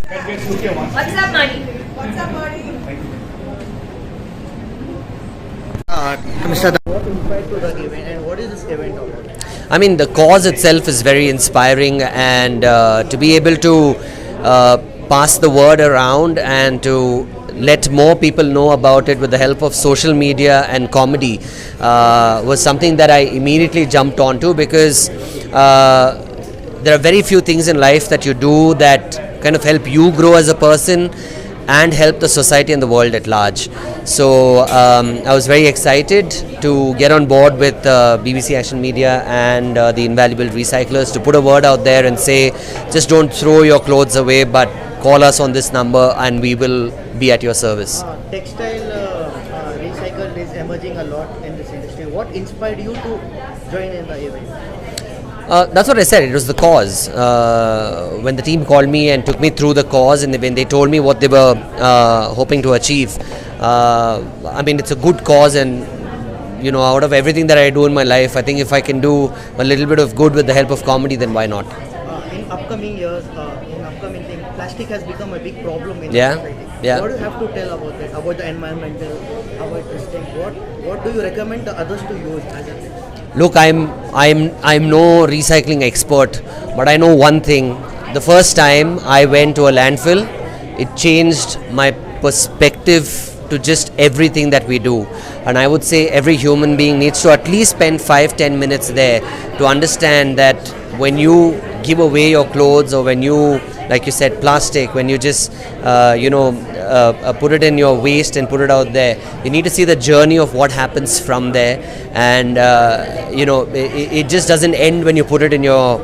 What's up, money? Mr. What inspired to the event and what is this event about? I mean, the cause itself is very inspiring, and to be able to pass the word around and to let more people know about it with the help of social media and comedy was something that I immediately jumped onto, because there are very few things in life that you do that kind of help you grow as a person and help the society and the world at large. So I was very excited to get on board with BBC Action Media and the Invaluable Recyclers to put a word out there and say, just don't throw your clothes away, but call us on this number and we will be at your service. Textile recycle is emerging a lot in this industry. What inspired you to join in the event? That's what I said, it was the cause. When the team called me and took me through the cause, and when they told me what they were hoping to achieve, I mean, it's a good cause, and you know, out of everything that I do in my life, I think if I can do a little bit of good with the help of comedy, then why not? In upcoming years, in upcoming things, plastic has become a big problem in society. Yeah. What do you have to tell about that, about the environmental, about this thing? What do you recommend the others to use as a Look, I'm no recycling expert, but I know one thing. The first time I went to a landfill, it changed my perspective to just everything that we do. And I would say every human being needs to at least spend 5-10 minutes there to understand that when you give away your clothes, or when you, like you said, plastic, when you just put it in your waste and put it out there, you need to see the journey of what happens from there. And it just doesn't end when you put it in your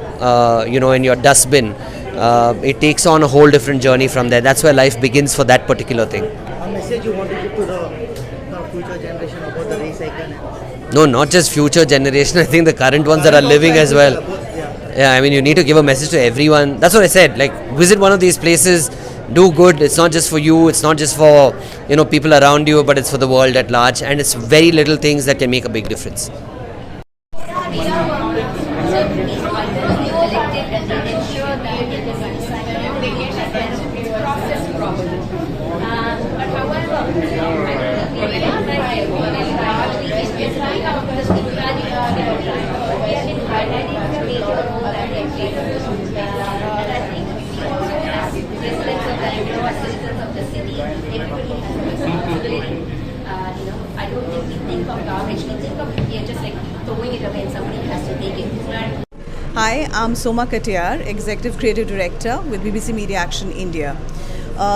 in your dustbin. It takes on a whole different journey from there. That's where life begins for that particular thing. A message you want to give to the future generation about the recycling? No, not just future generation. I think the current ones that are living as well. Yeah, I mean, you need to give a message to everyone. That's what I said. Like, visit one of these places, do good. It's not just for you. It's not just for people around you, but it's for the world at large. And it's very little things that can make a big difference. I don't think we think of garbage, we think of just like throwing it away and somebody has to take it. Hi, I'm Soma Katiyar, Executive Creative Director with BBC Media Action India.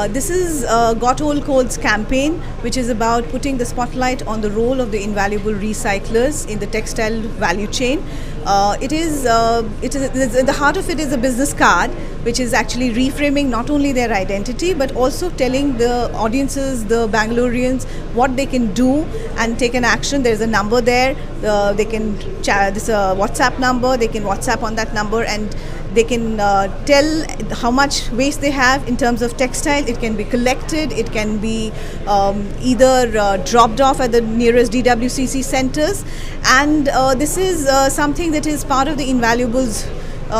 This is Got Old Codes campaign, which is about putting the spotlight on the role of the invaluable recyclers in the textile value chain. It is the heart of it is a business card, which is actually reframing not only their identity but also telling the audiences, the Bangaloreans, what they can do and take an action. There's a number there. They can this a WhatsApp number. They can WhatsApp on that number and they can tell how much waste they have in terms of textile. It can be collected, it can be either dropped off at the nearest DWCC centers, and this is something that is part of the Invaluables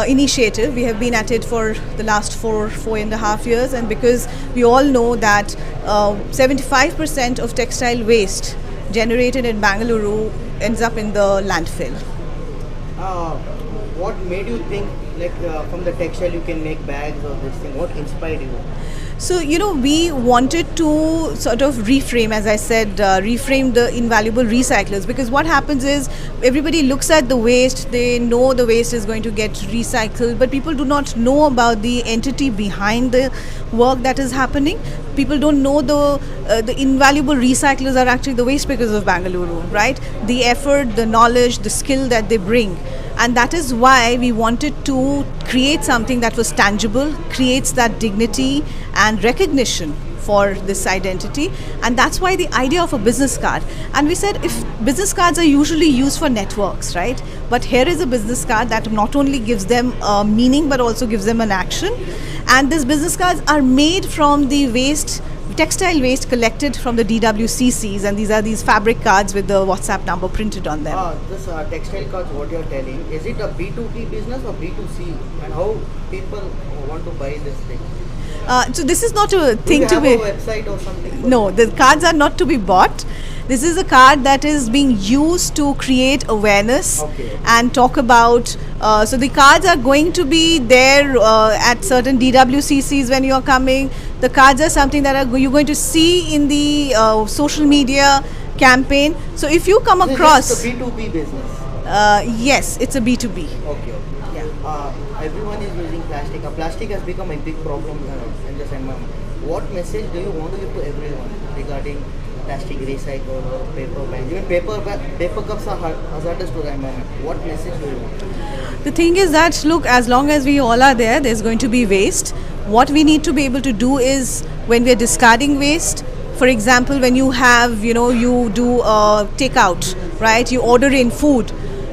initiative. We have been at it for the last four and a half years, and because we all know that 75% of textile waste generated in Bangalore ends up in the landfill. What made you think from the textile you can make bags or this thing? What inspired you? So, we wanted to sort of reframe, as I said, reframe the invaluable recyclers, because what happens is everybody looks at the waste, they know the waste is going to get recycled, but people do not know about the entity behind the work that is happening. People don't know the invaluable recyclers are actually the waste pickers of Bangalore, right? The effort, the knowledge, the skill that they bring. And that is why we wanted to create something that was tangible, creates that dignity and recognition for this identity. And that's why the idea of a business card. And we said, if business cards are usually used for networks, right? But here is a business card that not only gives them a meaning, but also gives them an action. And these business cards are made from the waste, textile waste collected from the DWCCs, and these are these fabric cards with the WhatsApp number printed on them. This textile cards, what you're telling, is it a B2B business or B2C? And how people want to buy this thing? So this is not a Do thing you to have be. a website or something? No, the cards are not to be bought. This is a card that is being used to create awareness Okay. and talk about. So the cards are going to be there at certain DWCCs when you are coming. The cards are something that you're going to see in the social media campaign. So if you come This is across, just a B2B business. yes, it's a B2B. Okay. Yeah. Everyone is using plastic. Plastic has become a big problem in this environment. What message do you want to give to everyone regarding plastic recycle or paper bags? Even paper cups are hazardous to the environment. What message do you want? The thing is that, look, as long as we all are there, there's going to be waste. What we need to be able to do is, when we're discarding waste, for example, when you have, you do takeout, right? You order in food.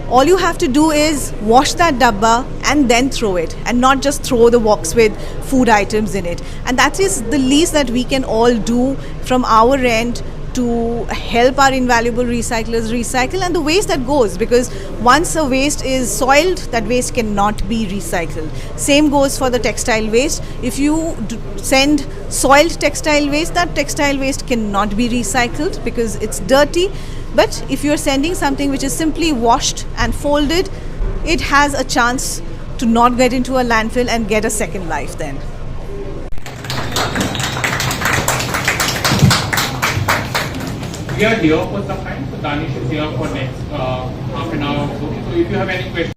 All you have to do is wash that dabba and then throw it, and not just throw the box with food items in it. And that is the least that we can all do from our end to help our invaluable recyclers recycle, and the waste that goes, because once a waste is soiled, that waste cannot be recycled. Same goes for the textile waste. If you send soiled textile waste, that textile waste cannot be recycled because it's dirty. But if you're sending something which is simply washed and folded, it has a chance to not get into a landfill and get a second life then. We are here for some time, so Danish is here for next half an hour or so. So if you have any questions,